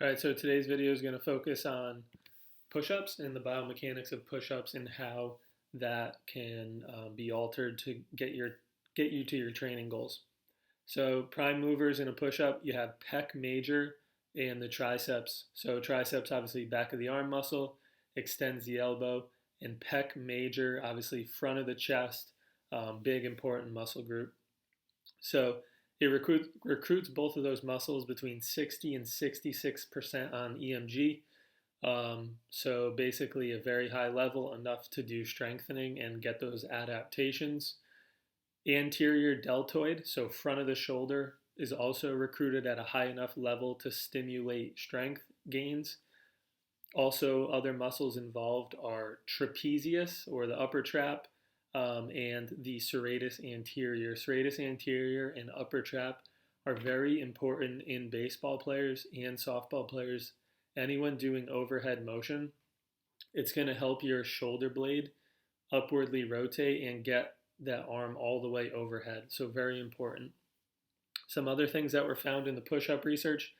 All right, so today's video is going to focus on push-ups and the biomechanics of push-ups and how that can be altered to get you to your training goals. So prime movers in a push-up, you have pec major and the triceps. So triceps, obviously back of the arm muscle, extends the elbow, and pec major, obviously front of the chest, big important muscle group. So it recruits both of those muscles between 60 and 66% on EMG. So basically, a very high level, enough to do strengthening and get those adaptations. Anterior deltoid, so front of the shoulder, is also recruited at a high enough level to stimulate strength gains. Also, other muscles involved are trapezius, or the upper trap, and the serratus anterior. Serratus anterior and upper trap are very important in baseball players and softball players. Anyone doing overhead motion, it's going to help your shoulder blade upwardly rotate and get that arm all the way overhead. So, very important. Some other things that were found in the push up research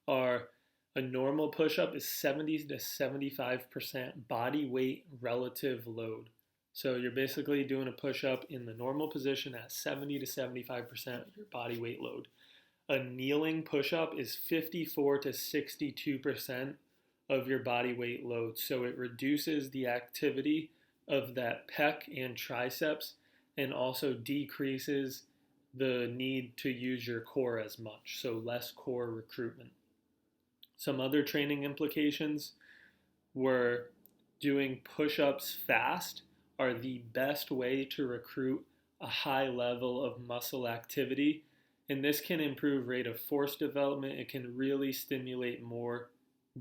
are a normal push up is 70 to 75% body weight relative load. So you're basically doing a push-up in the normal position at 70 to 75% of your body weight load. A kneeling push-up is 54 to 62% of your body weight load. So it reduces the activity of that pec and triceps and also decreases the need to use your core as much. So less core recruitment. Some other training implications were doing push-ups fast are the best way to recruit a high level of muscle activity. And this can improve rate of force development. It can really stimulate more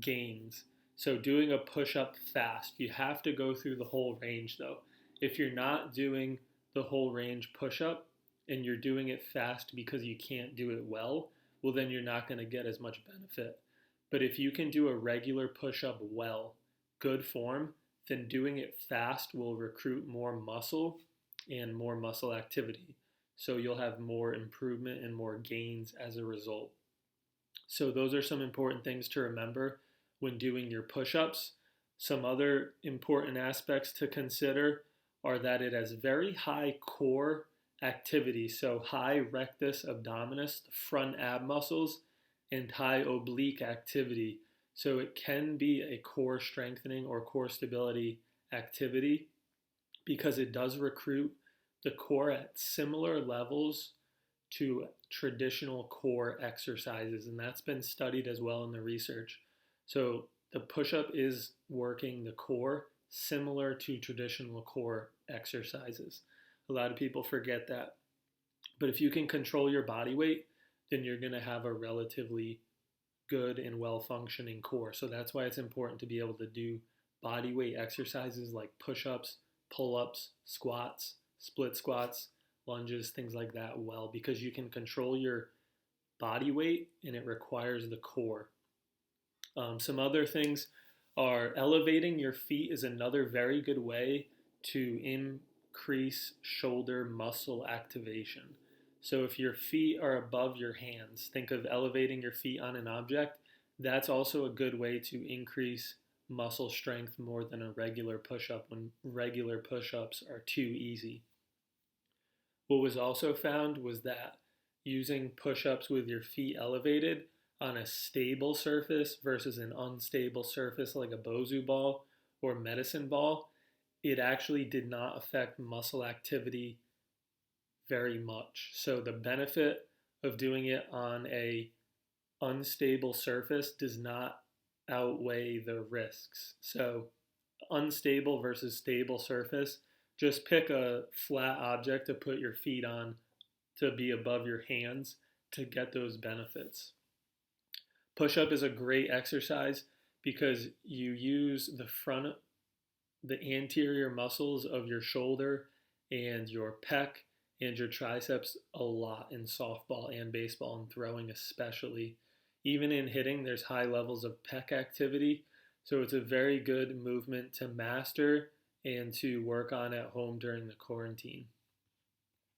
gains. So doing a push-up fast, you have to go through the whole range though. If you're not doing the whole range push-up and you're doing it fast because you can't do it well then you're not going to get as much benefit. But if you can do a regular push-up well, good form, then doing it fast will recruit more muscle and more muscle activity. So you'll have more improvement and more gains as a result. So those are some important things to remember when doing your push-ups. Some other important aspects to consider are that it has very high core activity. So high rectus abdominis, the front ab muscles, and high oblique activity. So it can be a core strengthening or core stability activity because it does recruit the core at similar levels to traditional core exercises. And that's been studied as well in the research. So the push-up is working the core similar to traditional core exercises. A lot of people forget that. But if you can control your body weight, then you're going to have a relatively good and well-functioning core. So that's why it's important to be able to do body weight exercises like push-ups, pull-ups, squats, split squats, lunges, things like that well, because you can control your body weight and it requires the core. Some other things are elevating your feet is another very good way to increase shoulder muscle activation. So if your feet are above your hands, think of elevating your feet on an object. That's also a good way to increase muscle strength more than a regular push-up when regular push-ups are too easy. What was also found was that using push-ups with your feet elevated on a stable surface versus an unstable surface like a Bosu ball or medicine ball, it actually did not affect muscle activity very much. So the benefit of doing it on a unstable surface does not outweigh the risks. So unstable versus stable surface, just pick a flat object to put your feet on to be above your hands to get those benefits. Push-up is a great exercise because you use the anterior muscles of your shoulder and your pec and your triceps a lot in softball and baseball and throwing especially. Even in hitting, there's high levels of pec activity. So it's a very good movement to master and to work on at home during the quarantine.